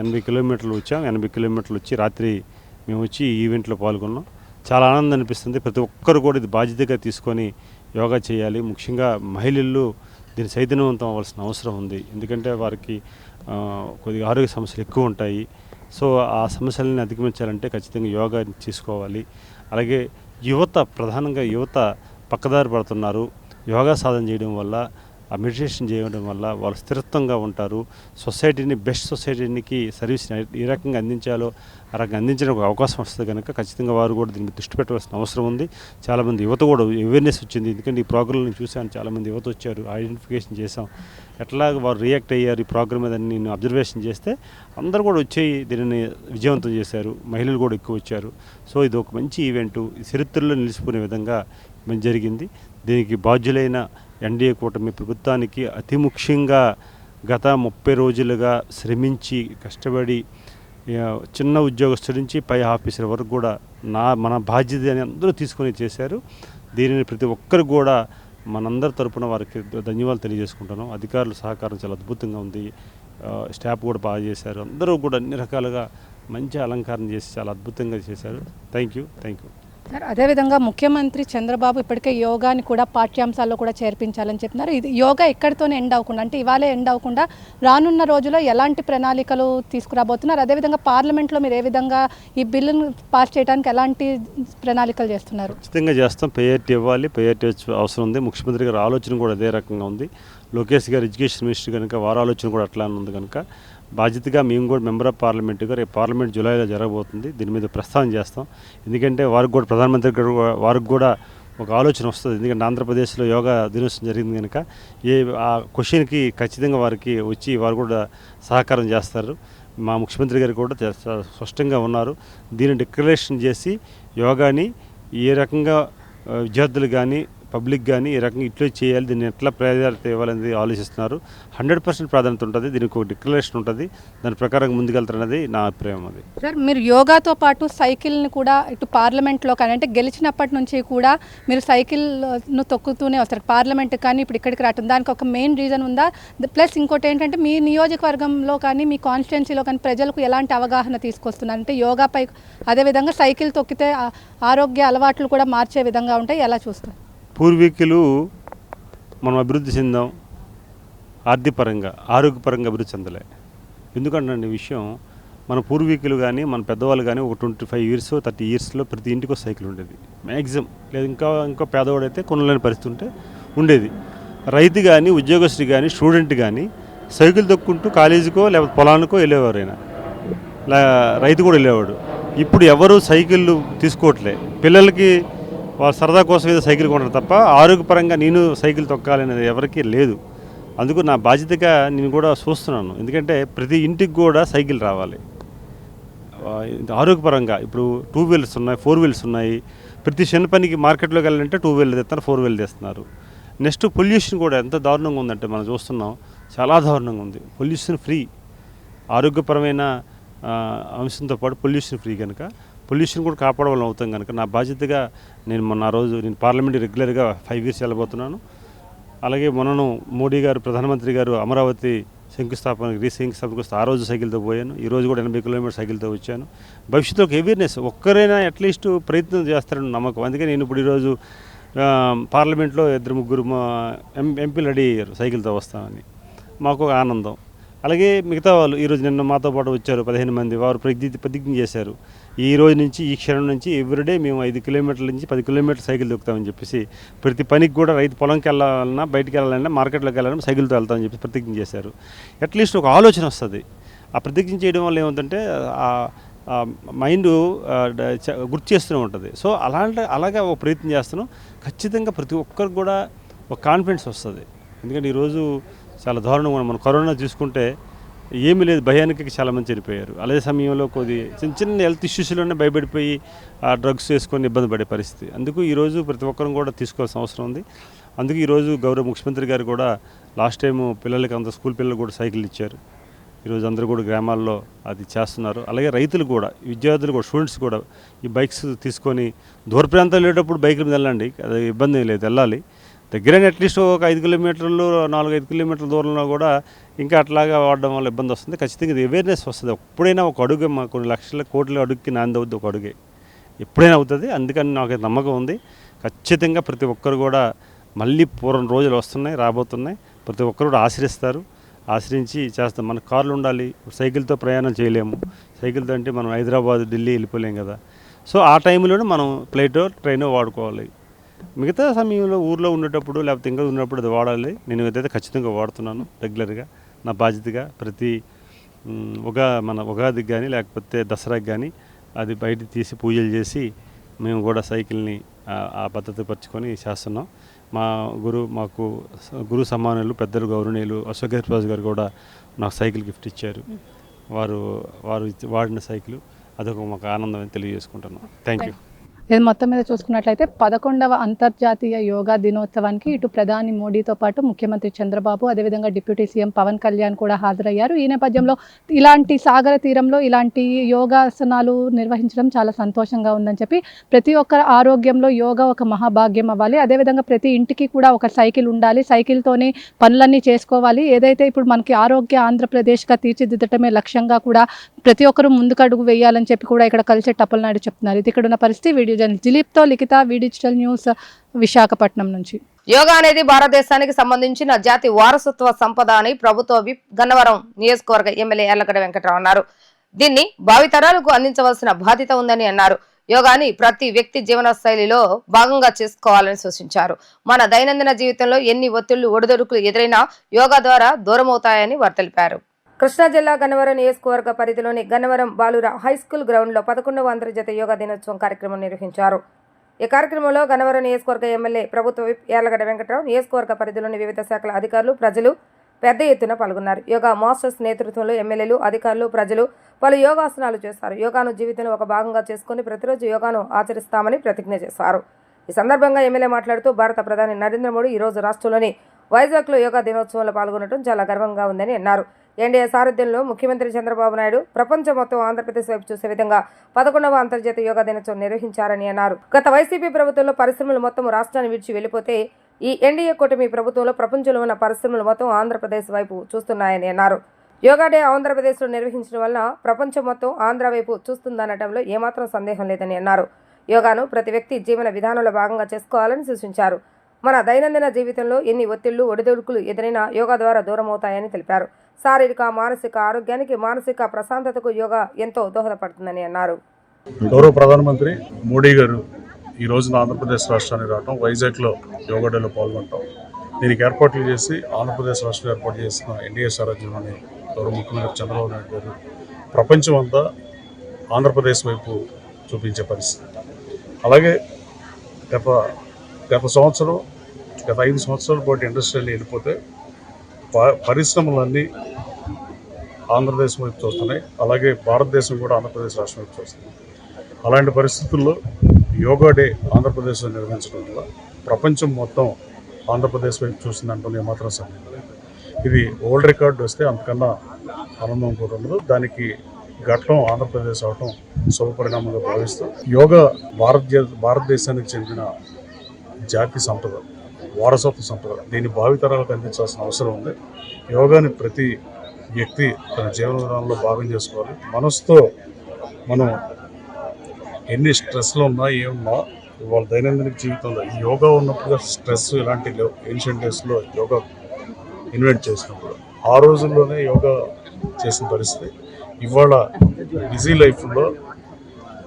80 కిలోమీటర్లు వచ్చాం. 80 కిలోమీటర్లు వచ్చి రాత్రి మేము వచ్చి ఈ ఈవెంట్లో పాల్గొన్నాం. చాలా ఆనందం అనిపిస్తుంది. ప్రతి ఒక్కరు కూడా ఇది బాధ్యతగా తీసుకొని యోగా చేయాలి. ముఖ్యంగా మహిళలు దీన్ని చైతన్యవంతం అవ్వాల్సిన అవసరం ఉంది. ఎందుకంటే వారికి కొద్దిగా ఆరోగ్య సమస్యలు ఎక్కువ ఉంటాయి. సో ఆ సమస్యలను అధిగమించాలంటే ఖచ్చితంగా యోగా తీసుకోవాలి. అలాగే ప్రధానంగా యువత పక్కదారి పడుతున్నారు. యోగా సాధన చేయడం వల్ల, ఆ మెడిటేషన్ చేయడం వల్ల వాళ్ళు స్థిరత్వంగా ఉంటారు. సొసైటీని బెస్ట్ సొసైటీకి సర్వీస్ని ఏ రకంగా అందించాలో ఆ రకంగా అందించడానికి ఒక అవకాశం వస్తుంది కనుక ఖచ్చితంగా వారు కూడా దీన్ని దృష్టి పెట్టవలసిన అవసరం ఉంది. చాలామంది యువత కూడా అవేర్నెస్ వచ్చింది. ఎందుకంటే ఈ ప్రోగ్రాంని చూశాను, చాలామంది యువత వచ్చారు, ఐడెంటిఫికేషన్ చేసాం, ఎట్లా వారు రియాక్ట్ అయ్యారు ఈ ప్రోగ్రామ్ మీద నేను అబ్జర్వేషన్ చేస్తే అందరూ కూడా వచ్చి దీనిని విజయవంతం చేశారు. మహిళలు కూడా ఎక్కువ వచ్చారు. సో ఇది ఒక మంచి ఈవెంటు, చరిత్రలో నిలిచిపోయే విధంగా జరిగింది. దీనికి బాధ్యులైన ఎన్డీఏ కూటమి ప్రభుత్వానికి అతి ముఖ్యంగా గత 30 రోజులుగా శ్రమించి కష్టపడి చిన్న ఉద్యోగస్తుల నుంచి పై ఆఫీసర్ వరకు కూడా మన బాధ్యత అని అందరూ తీసుకొని చేశారు. దీనిని ప్రతి ఒక్కరు కూడా మనందరి తరపున వారికి ధన్యవాదాలు తెలియజేసుకుంటున్నాం. అధికారుల సహకారం చాలా అద్భుతంగా ఉంది. స్టాఫ్ కూడా బాగా చేశారు. అందరూ కూడా అన్ని రకాలుగా మంచి అలంకారం చేసి చాలా అద్భుతంగా చేశారు. Thank you. సార్, అదేవిధంగా ముఖ్యమంత్రి చంద్రబాబు ఇప్పటికే యోగాని కూడా పాఠ్యాంశాల్లో కూడా చేర్పించాలని చెప్తున్నారు. ఇది యోగా ఎక్కడితోనే ఎండ్ అవ్వకుండా, అంటే ఇవాళే ఎండ్ అవ్వకుండా రానున్న రోజుల్లో ఎలాంటి ప్రణాళికలు తీసుకురాబోతున్నారు? అదేవిధంగా పార్లమెంట్లో మీరు ఏ విధంగా ఈ బిల్లును పాస్ చేయడానికి ఎలాంటి ప్రణాళికలు చేస్తున్నారు? ఖచ్చితంగా చేస్తాం. ప్రయారిటీ ఇవ్వాలి, ప్రయారిటీ అవసరం ఉంది. ముఖ్యమంత్రి గారి ఆలోచన కూడా అదే రకంగా ఉంది. లోకేష్ గారు ఎడ్యుకేషన్ మినిస్టర్ కనుక వారి ఆలోచన కూడా అట్లానే ఉంది కనుక బాధ్యతగా మేము కూడా మెంబర్ ఆఫ్ పార్లమెంట్గా రేపు పార్లమెంట్ జూలైలో జరగబోతుంది. దీని మీద ప్రస్తావన చేస్తాం. ఎందుకంటే వారికి కూడా ప్రధానమంత్రి గారు వారికి కూడా ఒక ఆలోచన వస్తుంది. ఎందుకంటే ఆంధ్రప్రదేశ్లో యోగా దినోత్సవం జరిగింది కనుక ఆ క్వశ్చన్కి ఖచ్చితంగా వారికి వచ్చి వారు కూడా సహకారం చేస్తారు. మా ముఖ్యమంత్రి గారు కూడా స్పష్టంగా ఉన్నారు. దీన్ని డిక్లరేషన్ చేసి యోగాని ఏ రకంగా విద్యార్థులు కానీ పబ్లిక్ కానీ ఈ రకంగా ఇట్లా చేయాలి, దీన్ని ఎట్లా ప్రాధాన్యత ఇవ్వాలనేది ఆలోచిస్తున్నారు. 100% ప్రాధాన్యత ఉంటుంది. దీనికి ఒక డిక్లరేషన్ ఉంటుంది. దాని ప్రకారం ముందుకెళ్తారనేది నా అభిప్రాయం. అది సార్, మీరు యోగాతో పాటు సైకిల్ని కూడా ఇటు పార్లమెంట్లో కానీ, అంటే గెలిచినప్పటి నుంచి కూడా మీరు సైకిల్ను తొక్కుతూనే వస్తారు పార్లమెంట్ కానీ ఇప్పుడు ఇక్కడికి రావటం. దానికి ఒక మెయిన్ రీజన్ ఉందా? ప్లస్ ఇంకోటి ఏంటంటే మీ నియోజకవర్గంలో కానీ మీ కాన్స్టిట్యున్సీలో కానీ ప్రజలకు ఎలాంటి అవగాహన తీసుకొస్తున్నారు? అంటే యోగాపై అదేవిధంగా సైకిల్ తొక్కితే ఆరోగ్య అలవాట్లు కూడా మార్చే విధంగా ఉంటాయి, ఎలా చూస్తారు? పూర్వీకులు మనం అభివృద్ధి చెందాం, ఆర్థికపరంగా ఆరోగ్యపరంగా అభివృద్ధి చెందలే. ఎందుకంటే విషయం మన పూర్వీకులు కానీ మన పెద్దవాళ్ళు కానీ ఒక 25 years 30 yearsలో ప్రతి ఇంటికి సైకిల్ ఉండేది మ్యాక్సిమం. లేదు ఇంకో పేదవాడైతే కొనలేని పరిస్థితి ఉంటే ఉండేది. రైతు కానీ ఉద్యోగస్తుడు కానీ స్టూడెంట్ కానీ సైకిల్ తొక్కుంటూ కాలేజీకో లేకపోతే పొలానికో వెళ్ళేవారైనా, రైతు కూడా వెళ్ళేవాడు. ఇప్పుడు ఎవరు సైకిళ్ళు తీసుకోవట్లే. పిల్లలకి వాళ్ళ సరదా కోసం ఏదో సైకిల్ కొంటారు తప్ప ఆరోగ్యపరంగా నేను సైకిల్ తొక్కాలనేది ఎవరికీ లేదు. అందుకు నా బాధ్యతగా నేను కూడా చూస్తున్నాను. ఎందుకంటే ప్రతి ఇంటికి కూడా సైకిల్ రావాలి. ఆరోగ్యపరంగా ఇప్పుడు 2 wheelers ఉన్నాయి, 4 wheelers ఉన్నాయి. ప్రతి చిన్న పనికి మార్కెట్లోకి వెళ్ళాలంటే 2 wheelers తెస్తున్నారు, 4 wheelers తెస్తున్నారు. నెక్స్ట్ పొల్యూషన్ కూడా ఎంత దారుణంగా ఉందంటే మనం చూస్తున్నాం, చాలా దారుణంగా ఉంది. పొల్యూషన్ ఫ్రీ, ఆరోగ్యపరమైన అంశంతో పాటు పొల్యూషన్ ఫ్రీ కనుక పొల్యూషన్ కూడా కాపాడవలన అవుతాం కనుక నా బాధ్యతగా నేను పార్లమెంట్ రెగ్యులర్గా 5 years వెళ్ళబోతున్నాను. అలాగే మొన్నను మోడీ గారు ప్రధానమంత్రి గారు అమరావతి శంకుస్థాపనకు వస్తే ఆ రోజు సైకిల్తో పోయాను. ఈరోజు కూడా 80 kilometers సైకిల్తో వచ్చాను. భవిష్యత్తులో ఒక అవేర్నెస్ ఒక్కరైనా అట్లీస్ట్ ప్రయత్నం చేస్తారని నమ్మకం. అందుకే నేను ఇప్పుడు ఈరోజు పార్లమెంట్లో 2-3 ఎంపీలు రెడీ అయ్యారు సైకిల్తో వస్తామని. మాకు ఒక ఆనందం. అలాగే మిగతా వాళ్ళు ఈరోజు నిన్న మాతో పాటు వచ్చారు 15 మంది. వారు ప్రతిజ్ఞ చేశారు, ఈ రోజు నుంచి ఈ క్షణం నుంచి ఎవ్రీడే మేము 5 kilometers నుంచి 10 kilometers సైకిల్ దొక్కుతామని చెప్పేసి, ప్రతి పనికి కూడా రైతు పొలంకి వెళ్ళాలన్నా బయటికి వెళ్ళాలన్నా మార్కెట్లోకి వెళ్ళాలన్నా సైకిల్తో వెళ్తామని చెప్పి ప్రతిజ్ఞ చేశారు. అట్లీస్ట్ ఒక ఆలోచన వస్తుంది. ఆ ప్రతిజ్ఞ చేయడం వల్ల ఏముందంటే మైండ్ గుర్తు చేస్తూనే ఉంటుంది. సో అలాగే ఒక ప్రయత్నం చేస్తున్నాం. ఖచ్చితంగా ప్రతి ఒక్కరికి కూడా ఒక కాన్ఫిడెన్స్ వస్తుంది. ఎందుకంటే ఈరోజు చాలా దారుణంగా మనం కరోనా చూసుకుంటే ఏమీ లేదు, భయానికి చాలామంది చనిపోయారు. అదే సమయంలో కొద్ది చిన్న హెల్త్ ఇష్యూస్లోనే భయపడిపోయి డ్రగ్స్ వేసుకొని ఇబ్బంది పడే పరిస్థితి. అందుకు ఈరోజు ప్రతి ఒక్కరం కూడా తీసుకోవాల్సిన అవసరం ఉంది. అందుకు ఈరోజు గౌరవ ముఖ్యమంత్రి గారు కూడా లాస్ట్ టైం పిల్లలకి స్కూల్ పిల్లలు కూడా సైకిల్ ఇచ్చారు. ఈరోజు అందరూ కూడా గ్రామాల్లో అది చేస్తున్నారు. అలాగే రైతులు కూడా, విద్యార్థులు కూడా, స్టూడెంట్స్ కూడా ఈ బైక్స్ తీసుకొని దూర ప్రాంతాలు వెళ్ళేటప్పుడు బైకుల మీద వెళ్ళండి, అది ఇబ్బంది లేదు, వెళ్ళాలి. దగ్గరనే అట్లీస్ట్ ఒక 5 kilometers 4-5 kilometers దూరంలో కూడా ఇంకా అట్లాగా వాడడం వల్ల ఇబ్బంది వస్తుంది. ఖచ్చితంగా ఇది అవేర్నెస్ వస్తుంది. ఎప్పుడైనా ఒక అడుగు కొన్ని లక్షల కోట్ల అడుగుకి నాంది అవుద్ది ఒక అడుగే, ఎప్పుడైనా అవుతుంది. అందుకని నాకు నమ్మకం ఉంది. ఖచ్చితంగా ప్రతి ఒక్కరు కూడా మళ్ళీ పూర్వం రోజులు వస్తున్నాయి, రాబోతున్నాయి. ప్రతి ఒక్కరు కూడా ఆశ్రయించి చేస్తాం. మన కార్లు ఉండాలి, సైకిల్తో ప్రయాణం చేయలేము. సైకిల్తో అంటే మనం హైదరాబాద్, ఢిల్లీ వెళ్ళిపోలేం కదా. సో ఆ టైంలోనే మనం ఫ్లైటో ట్రైనో వాడుకోవాలి. మిగతా సమయంలో ఊర్లో ఉండేటప్పుడు లేకపోతే ఇంకా ఉన్నప్పుడు అది వాడాలి. నేను ఏదైతే ఖచ్చితంగా వాడుతున్నాను రెగ్యులర్గా, నా బాధ్యతగా. ప్రతి మన ఉగాదికి కానీ లేకపోతే దసరాకి కానీ అది బయట తీసి పూజలు చేసి మేము కూడా సైకిల్ని ఆ పద్ధతి పరుచుకొని చేస్తున్నాం. మాకు గురు సమానులు పెద్దలు గౌరవనీయులు అశోక్ రాజు గారు కూడా నాకు సైకిల్ గిఫ్ట్ ఇచ్చారు. వారు వాడిన సైకిల్ అదొక మాకు ఆనందం అని తెలియజేసుకుంటున్నాం. Thank you. ఇది మొత్తం మీద చూసుకున్నట్లయితే 11వ అంతర్జాతీయ యోగా దినోత్సవానికి ఇటు ప్రధాని మోడీతో పాటు ముఖ్యమంత్రి చంద్రబాబు, అదేవిధంగా డిప్యూటీ సీఎం పవన్ కళ్యాణ్ కూడా హాజరయ్యారు. ఈ నేపథ్యంలో ఇలాంటి సాగర తీరంలో ఇలాంటి యోగాసనాలు నిర్వహించడం చాలా సంతోషంగా ఉందని చెప్పి, ప్రతి ఒక్కరి ఆరోగ్యంలో యోగా ఒక మహాభాగ్యం అవ్వాలి. అదేవిధంగా ప్రతి ఇంటికి కూడా ఒక సైకిల్ ఉండాలి, సైకిల్తోనే పనులన్నీ చేసుకోవాలి. ఏదైతే ఇప్పుడు మనకి ఆరోగ్య ఆంధ్రప్రదేశ్గా తీర్చిదిద్దటమే లక్ష్యంగా కూడా ప్రతి ఒక్కరూ ముందుకడుగు వేయాలని చెప్పి కూడా ఇక్కడ కలిసే టప్పలనాయుడు చెప్తున్నారు. ఇది ఇక్కడ ఉన్న పరిస్థితి. వీడియో జర్నలిస్ట్ దిలీప్తో లిఖిత, వి డిజిటల్ న్యూస్, విశాఖపట్నం నుంచి. యోగా అనేది భారతదేశానికి సంబంధించిన జాతి వారసత్వ సంపద అని ప్రభుత్వ విప్ గన్నవరం నియోజకవర్గ ఎమ్మెల్యే యార్లగడ్డ వెంకట్రావు అన్నారు. దీన్ని భావితరాలకు అందించవలసిన బాధ్యత ఉందని అన్నారు. యోగాని ప్రతి వ్యక్తి జీవన శైలిలో భాగంగా చేసుకోవాలని సూచించారు. మన దైనందిన జీవితంలో ఎన్ని ఒత్తిళ్లు ఒడిదొడుకులు ఎదురైనా యోగా ద్వారా దూరమవుతాయని వారు తెలిపారు. కృష్ణా జిల్లా గన్నవరం నియోజకవర్గ పరిధిలోని గన్నవరం బాలుర హైస్కూల్ గ్రౌండ్లో 11వ అంతర్జాతీయ యోగా దినోత్సవం కార్యక్రమం నిర్వహించారు. ఈ కార్యక్రమంలో గన్నవరం నియోజకవర్గ ఎమ్మెల్యే ప్రభుత్వ విప్ యార్లగడ్డ వెంకట్రావు, నియోజకవర్గ పరిధిలోని వివిధ శాఖల అధికారులు, ప్రజలు పెద్ద ఎత్తున పాల్గొన్నారు. యోగా మాస్టర్స్ నేతృత్వంలో ఎమ్మెల్యేలు, అధికారులు, ప్రజలు పలు యోగాసనాలు చేశారు. యోగాను జీవితంలో ఒక భాగంగా చేసుకుని ప్రతిరోజు యోగాను ఆచరిస్తామని ప్రతిజ్ఞ చేశారు. ఈ సందర్భంగా ఎమ్మెల్యే మాట్లాడుతూ, భారత ప్రధాని నరేంద్ర మోడీ ఈ రోజు రాష్ట్రంలోని వైజాగ్లో యోగా దినోత్సవంలో పాల్గొనడం చాలా గర్వంగా ఉందని అన్నారు. ఎన్డీఏ సారథ్యంలో ముఖ్యమంత్రి చంద్రబాబు నాయుడు ప్రపంచం మొత్తం ఆంధ్రప్రదేశ్ వైపు చూసే విధంగా 11వ అంతర్జాతీయ యోగా దినోత్సవం నిర్వహించారని అన్నారు. గత వైసీపీ ప్రభుత్వంలో పరిశ్రమలు మొత్తం రాష్ట్రాన్ని విడిచి వెళ్లిపోతే ఈ ఎన్డీఏ కూటమి ప్రభుత్వంలో ప్రపంచంలో ఉన్న పరిశ్రమలు మొత్తం ఆంధ్రప్రదేశ్ వైపు చూస్తున్నాయని అన్నారు. యోగా డే ఆంధ్రప్రదేశ్లో నిర్వహించడం వలన ప్రపంచం మొత్తం ఆంధ్ర వైపు చూస్తుందనటంలో ఏమాత్రం సందేహం లేదని అన్నారు. యోగాను ప్రతి వ్యక్తి జీవన విధానంలో భాగంగా చేసుకోవాలని సూచించారు. మన దైనందిన జీవితంలో ఎన్ని ఒత్తిళ్లు ఒడిదొడుకులు ఎదురైనా యోగా ద్వారా దూరమవుతాయని తెలిపారు. శారీరక, మానసిక ఆరోగ్యానికి, మానసిక ప్రశాంతతకు యోగా ఎంతో దోహదపడుతుందని అన్నారు. గౌరవ ప్రధానమంత్రి మోడీ గారు ఈ రోజున ఆంధ్రప్రదేశ్ రాష్ట్రానికి రావడం, వైజాగ్లో యోగా డేలో పాల్గొనడం, దీనికి ఏర్పాట్లు చేసి ఆంధ్రప్రదేశ్ రాష్ట్రం ఏర్పాటు చేసిన ఎన్డీఏ సారథ్యంలోని గౌరవ ముఖ్యమంత్రి చంద్రబాబు నాయుడు గారు ప్రపంచం అంతా ఆంధ్రప్రదేశ్ వైపు చూపించే పరిస్థితి. అలాగే గత 5 సంవత్సరాల పాటు ఇండస్ట్రీని వెళ్ళిపోతే పరిశ్రమలన్నీ ఆంధ్రదేశం వైపు చూస్తున్నాయి. అలాగే భారతదేశం కూడా ఆంధ్రప్రదేశ్ రాష్ట్రం వైపు చూస్తుంది. అలాంటి పరిస్థితుల్లో యోగా డే ఆంధ్రప్రదేశ్లో నిర్వహించడం వల్ల ప్రపంచం మొత్తం ఆంధ్రప్రదేశ్ వైపు చూస్తుందంటే ఏమాత్రం సందేహం లేదు. ఇది వరల్డ్ రికార్డు వస్తే అంతకన్నా ఆనందం కూడా ఉండదు. దానికి ఘట్టం ఆంధ్రప్రదేశ్ అవటం శుభపరిణామంగా భావిస్తూ, యోగా భారతదేశానికి చెందిన జాతి సంపద, వారసత్వ సంపద. దీన్ని భావితరాలకు అందించాల్సిన అవసరం ఉంది. యోగాని ప్రతి వ్యక్తి తన జీవన విధానంలో భాగం చేసుకోవాలి. మనసుతో మనం ఎన్ని స్ట్రెస్లో ఉన్నా ఏమున్నా వాళ్ళ దైనందిన జీవితంలో ఈ యోగా ఉన్నప్పుడు స్ట్రెస్ ఇలాంటి ఏన్షియంట్ డేస్లో యోగా ఇన్వెంట్ చేసినప్పుడు ఆ రోజుల్లోనే యోగా చేసిన పరిస్థితి. ఇవాళ బిజీ లైఫ్లో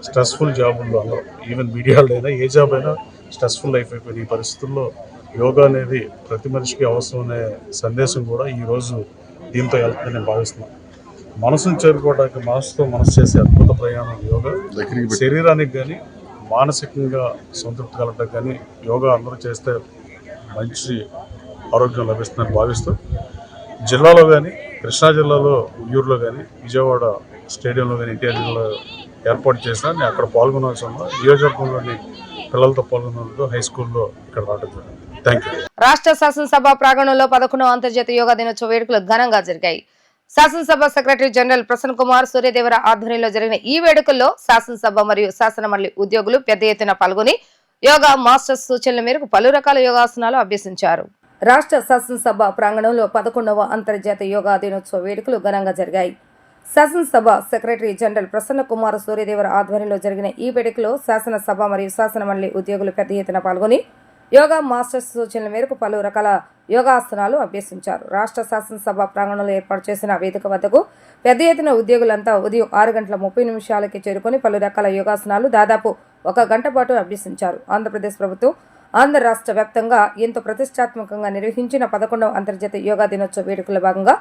స్ట్రెస్ఫుల్ జాబుల్లో అందరూ, ఈవెన్ మీడియాలో అయినా ఏ జాబ్ అయినా స్ట్రెస్ఫుల్ లైఫ్ అయిపోయిన ఈ పరిస్థితుల్లో యోగా అనేది ప్రతి మనిషికి అవసరం అనే సందేశం కూడా ఈరోజు దీంతో వెళ్తుందని నేను భావిస్తున్నాను. మనసును చేరుకోవడానికి, మనసు చేసే అద్భుత ప్రయాణం యోగా. శరీరానికి కానీ మానసికంగా సంతృప్తి కలగడానికి కానీ యోగా అందరూ చేస్తే మంచి ఆరోగ్యం లభిస్తుందని భావిస్తూ, జిల్లాలో కానీ కృష్ణా జిల్లాలో ఉయ్యూరులో కానీ విజయవాడ స్టేడియంలో కానీ ఎన్టీఆర్ జిల్లాలో ఏర్పాటు చేసినా నేను అక్కడ పాల్గొనాల్సి ఉన్న నియోజకవర్గంలోని పిల్లలతో పాల్గొన్నందుకు హై స్కూల్లో ఇక్కడ రావడం జరిగింది. Thank you. రాష్ట్ర శాసనసభ ప్రాంగణంలో 11వ అంతర్జాతీయ యోగా దినోత్సవ వేడుకలు ఘనంగా జరిగాయి. శాసనసభ సెక్రటరీ జనరల్ ప్రసన్న కుమార్ సూర్యదేవర ఆధ్వర్యంలో జరిగిన ఈ వేడుకల్లో శాసనసభ మరియు శాసనమండలి ఉద్యోగులు పెద్ద ఎత్తున పాల్గొని యోగా మాస్టర్స్ సూచనల మేరకు పలు రకాల యోగాసనాలు అభ్యసించారు. రాష్ట్ర శాసనసభ ప్రాంగణంలో 11వ అంతర్జాతీయ యోగా దినోత్సవ వేడుకలు ఘనంగా జరిగాయి. శాసనసభ సెక్రటరీ జనరల్ ప్రసన్న కుమార్ సూర్యదేవర ఆధ్వర్యంలో జరిగిన ఈ వేడుకలో శాసనసభ మరియు శాసనమండలి ఉద్యోగులు పెద్ద ఎత్తున పాల్గొని యోగా మాస్టర్స్ సూచనల మేరకు పలు రకాల యోగాసనాలు అభ్యసించారు. రాష్ట్ర శాసనసభ ప్రాంగణంలో ఏర్పాటు చేసిన వేదిక వద్దకు పెద్ద ఎత్తున ఉద్యోగులంతా ఉదయం 6:30 చేరుకొని పలు రకాల యోగాసనాలు దాదాపు 1 గంట పాటు అభ్యసించారు. ఆంధ్రప్రదేశ్ ప్రభుత్వం ఆంధ్ర రాష్ట్ర వ్యాప్తంగా ఎంతో ప్రతిష్టాత్మకంగా నిర్వహించిన 11వ అంతర్జాతీయ యోగా దినోత్సవ వేడుకల్లో భాగంగా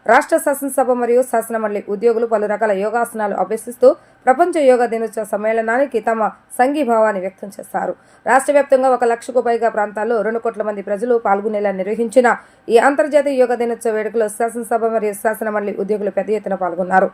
రాష్ట్ర శాసనసభ మరియు శాసనమండలి ఉద్యోగులు పలు రకాల యోగాసనాలు అభ్యసిస్తూ ప్రపంచ యోగా దినోత్సవ సమ్మేళనానికి తమ సంఘీభావాన్ని వ్యక్తం చేశారు. రాష్ట్ర వ్యాప్తంగా 1 లక్షకు పైగా ప్రాంతాల్లో 2 కోట్ల మంది ప్రజలు పాల్గొనేలా నిర్వహించిన ఈ అంతర్జాతీయ యోగా దినోత్సవ వేడుకలో శాసనసభ మరియు శాసనమండలి ఉద్యోగులు పెద్ద ఎత్తున పాల్గొన్నారు.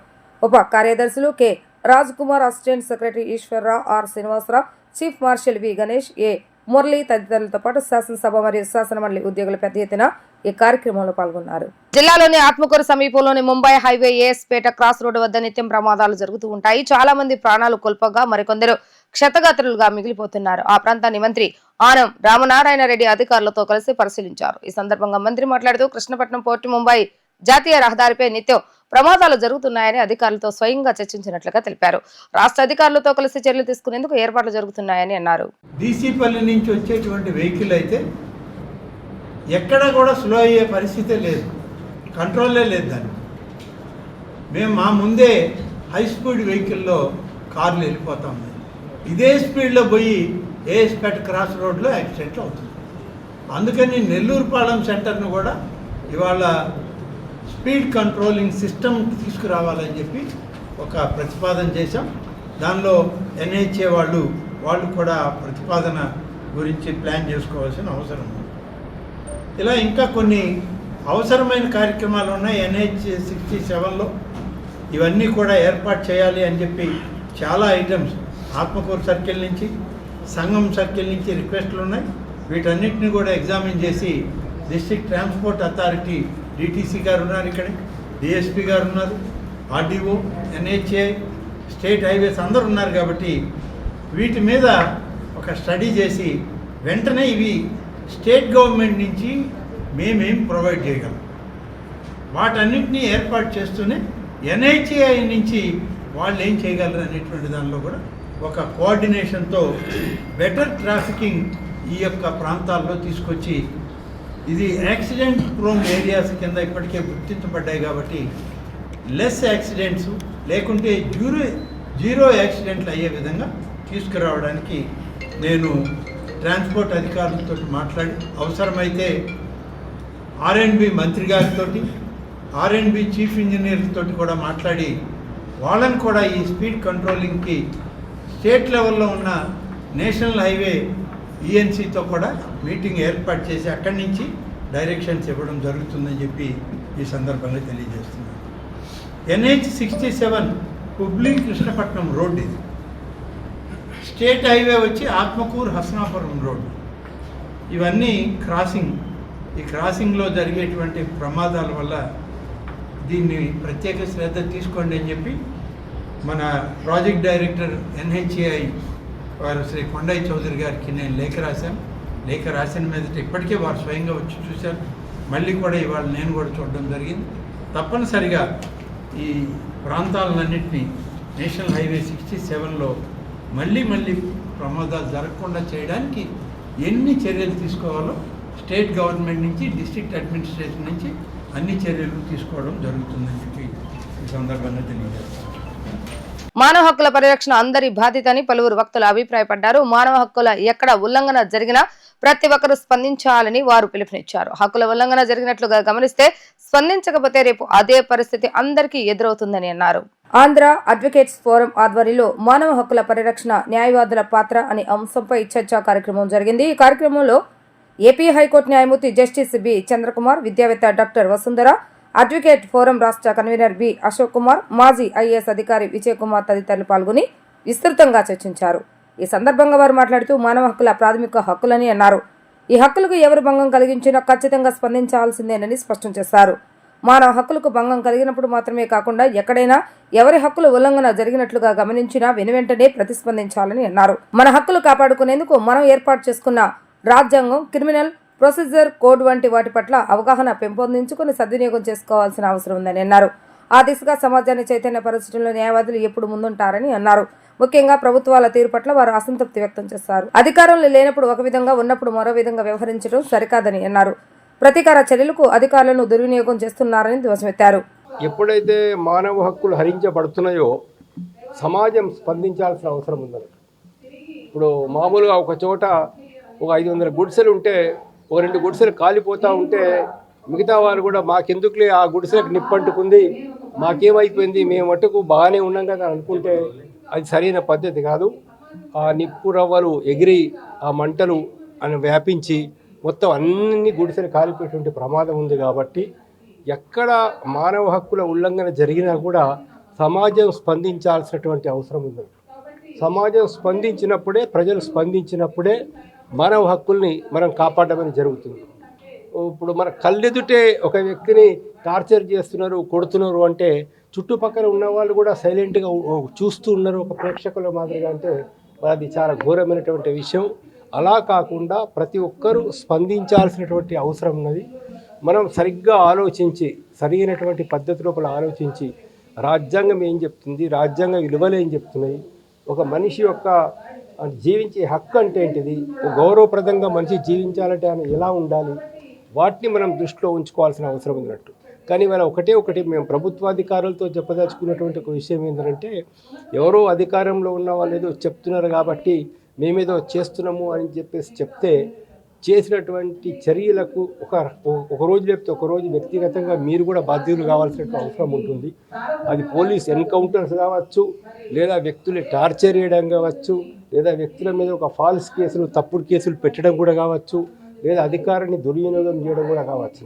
ఉప కార్యదర్శులు K Raj Kumar, assistant secretary Eswararao, R Srinivasarao, chief marshal V Ganesh, A Murali తదితరులతో పాటు శాసనసభ మరియు శాసనమండలి ఉద్యోగులు పెద్ద ఎత్తున ఈ కార్యక్రమంలో పాల్గొన్నారు. జిల్లాలోని ఆత్మకూరు సమీపంలోని ముంబై హైవే ఏఎస్ పేట క్రాస్ రోడ్డు వద్ద నిత్యం ప్రమాదాలు జరుగుతూ ఉంటాయి. చాలా మంది ప్రాణాలు కోల్పోగా మరికొందరు క్షతగాత్రులుగా మిగిలిపోతున్నారు. ఆ ప్రాంతాన్ని మంత్రి ఆనం రామనారాయణ రెడ్డి అధికారులతో కలిసి పరిశీలించారు. ఈ సందర్భంగా మంత్రి మాట్లాడుతూ కృష్ణపట్నం పోర్టు ముంబై జాతీయ రహదారిపై నిత్యం ప్రమాదాలు జరుగుతున్నాయని అధికారులతో స్వయంగా చర్చించినట్లుగా తెలిపారు. రాష్ట్ర అధికారులతో కలిసి చర్యలు తీసుకునేందుకు ఏర్పాట్లు జరుగుతున్నాయని అన్నారు. డీసీపల్లి నుంచి వచ్చేటువంటి వెహికల్ అయితే ఎక్కడ కూడా స్లో అయ్యే పరిస్థితే లేదు, కంట్రోలే లేదు దాన్ని. మేము మా ముందే హై స్పీడ్ వెహికల్లో కార్లు వెళ్ళిపోతా ఉన్నాయి. ఇదే స్పీడ్లో పోయి ఏఎస్పేట క్రాస్ రోడ్లో యాక్సిడెంట్లు అవుతుంది. అందుకని నెల్లూరుపాలెం సెంటర్ను కూడా ఇవాళ స్పీడ్ కంట్రోలింగ్ సిస్టమ్ తీసుకురావాలని చెప్పి ఒక ప్రతిపాదన చేశాం. దానిలో ఎన్హెచ్ఏ వాళ్ళు కూడా ప్రతిపాదన గురించి ప్లాన్ చేసుకోవాల్సిన అవసరం ఉంది. ఇలా ఇంకా కొన్ని అవసరమైన కార్యక్రమాలు ఉన్నాయి. NH 67లో ఇవన్నీ కూడా ఏర్పాటు చేయాలి అని చెప్పి చాలా ఐటమ్స్ ఆత్మకూరు సర్కిల్ నుంచి, సంగం సర్కిల్ నుంచి రిక్వెస్ట్లు ఉన్నాయి. వీటన్నిటిని కూడా ఎగ్జామిన్ చేసి డిస్ట్రిక్ట్ ట్రాన్స్పోర్ట్ అథారిటీ DTC గారు ఉన్నారు, ఇక్కడ DSP గారు ఉన్నారు, RDO, NHA, స్టేట్ హైవేస్ అందరూ ఉన్నారు. కాబట్టి వీటి మీద ఒక స్టడీ చేసి వెంటనే ఇవి స్టేట్ గవర్నమెంట్ నుంచి మేమేం ప్రొవైడ్ చేయగలం వాటన్నిటినీ ఏర్పాటు చేస్తూనే NHAI నుంచి వాళ్ళు ఏం చేయగలరు అనేటువంటి దానిలో కూడా ఒక కోఆర్డినేషన్తో బెటర్ ట్రాఫికింగ్ ఈ యొక్క ప్రాంతాల్లో తీసుకొచ్చి, ఇది యాక్సిడెంట్ ప్రోన్ ఏరియాస్ కింద ఇప్పటికే గుర్తించబడ్డాయి కాబట్టి లెస్ యాక్సిడెంట్స్ లేకుంటే జీరో యాక్సిడెంట్లు అయ్యే విధంగా తీసుకురావడానికి నేను ట్రాన్స్పోర్ట్ అధికారులతో మాట్లాడి, అవసరమైతే R&B మంత్రి గారితో, R&B చీఫ్ ఇంజనీర్లతో కూడా మాట్లాడి వాళ్ళని కూడా ఈ స్పీడ్ కంట్రోలింగ్కి స్టేట్ లెవెల్లో ఉన్న నేషనల్ హైవే ENCతో కూడా మీటింగ్ ఏర్పాటు చేసి అక్కడి నుంచి డైరెక్షన్స్ ఇవ్వడం జరుగుతుందని చెప్పి ఈ సందర్భంగా తెలియజేస్తున్నాను. NH 67 హుబ్లీ కృష్ణపట్నం రోడ్, ఇది స్టేట్ హైవే వచ్చి ఆత్మకూరు హసనాపురం రోడ్. ఇవన్నీ క్రాసింగ్. ఈ క్రాసింగ్లో జరిగేటువంటి ప్రమాదాల వల్ల దీన్ని ప్రత్యేక శ్రద్ధ తీసుకోండి అని చెప్పి మన ప్రాజెక్ట్ డైరెక్టర్ NHAI వారు శ్రీ కొండయ్య చౌదరి గారికి నేను లేఖ రాశాను. లేఖ రాసిన మీదట ఇప్పటికే వారు స్వయంగా వచ్చి చూశారు. మళ్ళీ కూడా ఇవాళ నేను కూడా చూడడం జరిగింది. తప్పనిసరిగా ఈ ప్రాంతాలన్నింటినీ నేషనల్ హైవే 67లో మళ్ళీ ప్రమాదాలు జరగకుండా చేయడానికి ఎన్ని చర్యలు తీసుకోవాలో స్టేట్ గవర్నమెంట్ నుంచి, డిస్ట్రిక్ట్ అడ్మినిస్ట్రేషన్ నుంచి అన్ని చర్యలు తీసుకోవడం జరుగుతుందని చెప్పి ఈ సందర్భంగా తెలియజేస్తాను. మానవ హక్కుల పరిరక్షణ అందరి బాధ్యత అని పలువురు వక్తలు అభిప్రాయపడ్డారు. మానవ హక్కుల ఎక్కడ ఉల్లంఘన జరిగినా ప్రతి ఒక్కరూ స్పందించాలని వారు పిలుపునిచ్చారు. హక్కుల ఉల్లంఘన జరిగినట్లుగా గమనిస్తే స్పందించకపోతే రేపు అదే పరిస్థితి అందరికీ ఎదురవుతుందని అన్నారు. ఆంధ్ర అడ్వకేట్స్ ఫోరం ఆధ్వర్యంలో మానవ హక్కుల పరిరక్షణ, న్యాయవాదుల పాత్ర అనే అంశంపై చర్చా కార్యక్రమం జరిగింది. ఈ కార్యక్రమంలో ఏపీ హైకోర్టు న్యాయమూర్తి జస్టిస్ బి చంద్రకుమార్, విద్యావేత్త డాక్టర్ వసుంధర, అడ్వకేట్ ఫోరం రాష్ట్ర కన్వీనర్ బి అశోక్ కుమార్, మాజీ IAS అధికారి విజయ్ కుమార్ తదితరులు పాల్గొని విస్తృతంగా చర్చించారు. ఈ సందర్భంగా వారు మాట్లాడుతూ మానవ హక్కుల ప్రాథమిక హక్కులని అన్నారు. ఈ హక్కులకు ఎవరు భంగం కలిగించినా ఖచ్చితంగా స్పందించాల్సిందేనని స్పష్టం చేశారు. మానవ హక్కులకు భంగం కలిగినప్పుడు మాత్రమే కాకుండా ఎక్కడైనా ఎవరి హక్కుల ఉల్లంఘన జరిగినట్లుగా గమనించినా వెనువెంటనే ప్రతిస్పందించాలని అన్నారు. మన హక్కులు కాపాడుకునేందుకు మనం ఏర్పాటు చేసుకున్న రాజ్యాంగం, క్రిమినల్ ప్రొసీజర్ కోడ్ వంటి వాటి పట్ల అవగాహన పెంపొందించుకుని సద్వినియోగం చేసుకోవాల్సిన అవసరం ఉందని అన్నారు. ఆ దిశగా సమాజాన్ని చైతన్యపరచడంలో న్యాయవాదులు ఎప్పుడు ముందుంటారని అన్నారు. ముఖ్యంగా ప్రభుత్వాల తీరు పట్ల వారు అసంతృప్తి వ్యక్తం చేశారు. అధికారంలో లేనప్పుడు ఒక విధంగా, ఉన్నప్పుడు మరో విధంగా వ్యవహరించడం సరికాదని అన్నారు. ప్రతీకార చర్యలకు అధికారులను దుర్వినియోగం చేస్తున్నారని ధ్వజమెత్తారు. ఎప్పుడైతే మానవ హక్కులు హరించబడుతున్నాయో సమాజం స్పందించాల్సిన అవసరం ఉందని. ఇప్పుడు మామూలుగా ఒక చోట ఒక 500 గుడిసెలు ఉంటే ఒక 2 గుడిసెలు కాలిపోతూ ఉంటే మిగతా వారు కూడా మాకెందుకులే ఆ గుడిసెలకు నిప్పంటుకుంది, మాకేమైపోయింది, మేము మట్టుకు బాగానే ఉన్నాం కదా అనుకుంటే అది సరైన పద్ధతి కాదు. ఆ నిప్పు రవ్వలు ఎగిరి ఆ మంటలు అని వ్యాపించి మొత్తం అన్ని గుడిసెలు కాలిపోయేటువంటి ప్రమాదం ఉంది. కాబట్టి ఎక్కడ మానవ హక్కుల ఉల్లంఘన జరిగినా కూడా సమాజం స్పందించాల్సినటువంటి అవసరం ఉంది. సమాజం స్పందించినప్పుడే, ప్రజలు స్పందించినప్పుడే మానవ హక్కుల్ని మనం కాపాడమని జరుగుతుంది. ఇప్పుడు మన కళ్ళెదుటే ఒక వ్యక్తిని టార్చర్ చేస్తున్నారు, కొడుతున్నారు అంటే చుట్టుపక్కల ఉన్న వాళ్ళు కూడా సైలెంట్గా చూస్తూ ఉన్నారు ఒక ప్రేక్షకుల మాదిరిగా, అంటే అది చాలా ఘోరమైనటువంటి విషయం. అలా కాకుండా ప్రతి ఒక్కరూ స్పందించాల్సినటువంటి అవసరం ఉన్నది. మనం సరిగ్గా ఆలోచించి, సరైనటువంటి పద్ధతి లోపల ఆలోచించి, రాజ్యాంగం ఏం చెప్తుంది, రాజ్యాంగ విలువలు ఏం చెప్తున్నాయి, ఒక మనిషి యొక్క జీవించే హక్కు అంటే ఏంటిది, గౌరవప్రదంగా మనిషి జీవించాలంటే ఆయన ఎలా ఉండాలి, వాటిని మనం దృష్టిలో ఉంచుకోవాల్సిన అవసరం ఉన్నట్టు. కానీ వాళ్ళ ఒకటి మేము ప్రభుత్వాధికారులతో చెప్పదలుచుకున్నటువంటి ఒక విషయం ఏంటంటే, ఎవరో అధికారంలో ఉన్న వాళ్ళు ఏదో చెప్తున్నారు కాబట్టి మేమేదో చేస్తున్నాము అని చెప్పేసి చెప్తే చేసినటువంటి చర్యలకు ఒక రోజు లేకపోతే ఒక రోజు వ్యక్తిగతంగా మీరు కూడా బాధ్యులు కావాల్సిన అవసరం ఉంటుంది. అది పోలీస్ ఎన్కౌంటర్స్ కావచ్చు, లేదా వ్యక్తులు టార్చర్ చేయడం కావచ్చు, లేదా వ్యక్తుల మీద ఒక ఫాల్స్ కేసులు, తప్పుడు కేసులు పెట్టడం కూడా కావచ్చు, లేదా అధికారాన్ని దుర్వినియోగం చేయడం కూడా కావచ్చు.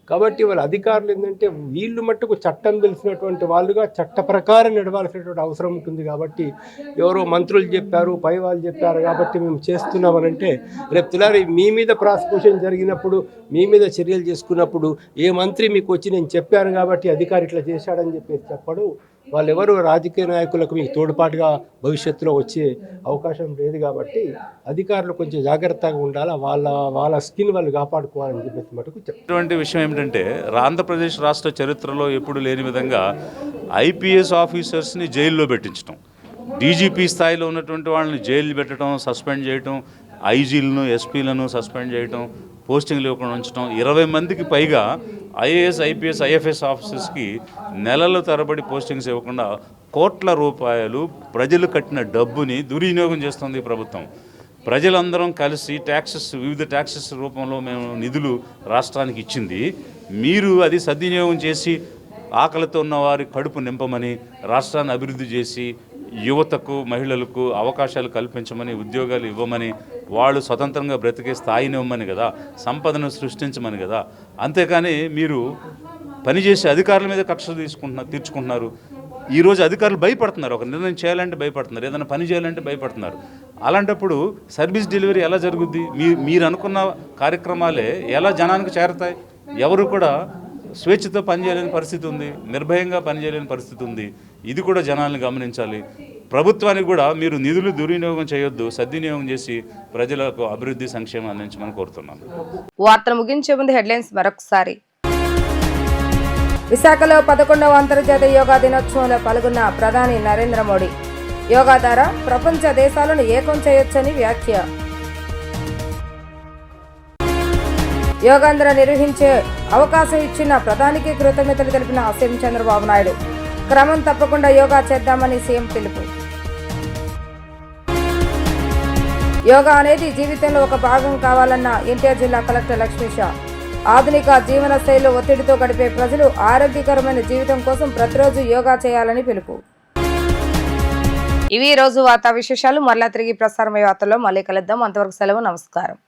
కాబట్టి వాళ్ళ అధికారులు ఏంటంటే వీళ్ళు మట్టుకు చట్టం తెలిసినటువంటి వాళ్ళుగా చట్ట ప్రకారం నడవాల్సినటువంటి అవసరం ఉంటుంది. కాబట్టి ఎవరో మంత్రులు చెప్పారు, పై వాళ్ళు చెప్పారు కాబట్టి మేము చేస్తున్నామనంటే రేపు తెల్లారి మీ మీద ప్రాసిక్యూషన్ జరిగినప్పుడు, మీ మీద చర్యలు చేసుకున్నప్పుడు ఏ మంత్రి మీకు వచ్చి నేను చెప్పాను కాబట్టి అధికారి ఇట్లా చేశాడని చెప్పేసి చెప్పడు. వాళ్ళెవరు రాజకీయ నాయకులకు మీకు తోడ్పాటుగా భవిష్యత్తులో వచ్చే అవకాశం లేదు. కాబట్టి అధికారులు కొంచెం జాగ్రత్తగా ఉండాలి, వాళ్ళ స్కిన్ వాళ్ళు కాపాడుకోవాలని చెప్పేసి మటుకు ఇటువంటి విషయం ఏమిటంటే, ఆంధ్రప్రదేశ్ రాష్ట్ర చరిత్రలో ఎప్పుడు లేని విధంగా ఐపీఎస్ ఆఫీసర్స్ని జైల్లో పెట్టించడం, డీజీపీ స్థాయిలో ఉన్నటువంటి వాళ్ళని జైలు పెట్టడం, సస్పెండ్ చేయటం, ఐజీలను, ఎస్పీలను సస్పెండ్ చేయటం, పోస్టింగ్లు ఇవ్వకుండా ఉంచడం, 20 మందికి పైగా ఐఏఎస్, ఐపీఎస్, ఐఎఫ్ఎస్ ఆఫీసర్స్కి నెలల తరబడి పోస్టింగ్స్ ఇవ్వకుండా కోట్ల రూపాయలు ప్రజలు కట్టిన డబ్బుని దుర్వినియోగం చేస్తుంది ప్రభుత్వం. ప్రజలందరం కలిసి వివిధ ట్యాక్సెస్ రూపంలో మేము నిధులు రాష్ట్రానికి ఇచ్చింది. మీరు అది సద్వినియోగం చేసి ఆకలితో ఉన్న వారి కడుపు నింపమని, రాష్ట్రాన్ని అభివృద్ధి చేసి యువతకు, మహిళలకు అవకాశాలు కల్పించమని, ఉద్యోగాలు ఇవ్వమని, వాళ్ళు స్వతంత్రంగా బ్రతికే స్థాయిని ఇవ్వమని కదా, సంపదను సృష్టించమని కదా. అంతేకాని మీరు పనిచేసే అధికారుల మీద కక్ష తీర్చుకుంటున్నారు. ఈరోజు అధికారులు భయపడుతున్నారు, ఒక నిర్ణయం చేయాలంటే భయపడుతున్నారు, ఏదైనా పని చేయాలంటే భయపడుతున్నారు. అలాంటప్పుడు సర్వీస్ డెలివరీ ఎలా జరుగుద్ది? మీరు అనుకున్న కార్యక్రమాలే ఎలా జనానికి చేరతాయి? ఎవరు కూడా స్వేచ్ఛతో పనిచేయలేని పరిస్థితి ఉంది, నిర్భయంగా పనిచేయలేని పరిస్థితి ఉంది. ఇది కూడా జనాలను గమనించాలి. ప్రభుత్వానికి కూడా మీరు నిధులు దుర్వినియోగం చేయొద్దు, సద్వినియోగం చేసి ప్రజలకు అభివృద్ధి, సంక్షేమం అందించమని కోరుతున్నాను. వార్తలు ముగించే ముందు హెడ్లైన్స్ మరొకసారి. విశాఖలో 11వ అంతర్జాతీయ యోగా దినోత్సవంలో పాల్గొన్న ప్రధాని నరేంద్ర మోడీ. యోగా ద్వారా ప్రపంచ దేశాలను ఏకం చేయొచ్చని వ్యాఖ్య. యోగాంధ్ర నిర్వహించే అవకాశం ఇచ్చిన ప్రధానికి కృతజ్ఞతలు తెలిపిన సీఎం చంద్రబాబు నాయుడు. క్రమం తప్పకుండా యోగా చేద్దామని సీఎం పిలుపు. యోగా అనేది జీవితంలో ఒక భాగం కావాలన్న ఎన్టీఆర్ జిల్లా కలెక్టర్ లక్ష్మీషా. ఆధునిక జీవన శైలిలో ఒత్తిడితో గడిపే ప్రజలు ఆరోగ్యకరమైన జీవితం కోసం ప్రతిరోజు యోగా చేయాలని పిలుపు. ఇవి ఈ రోజు వార్తా విశేషాలు. మరలా తిరిగి ప్రసారమయ్యే వార్తల్లో మళ్ళీ కలుద్దాం. అంతవరకు సెలవు, నమస్కారం.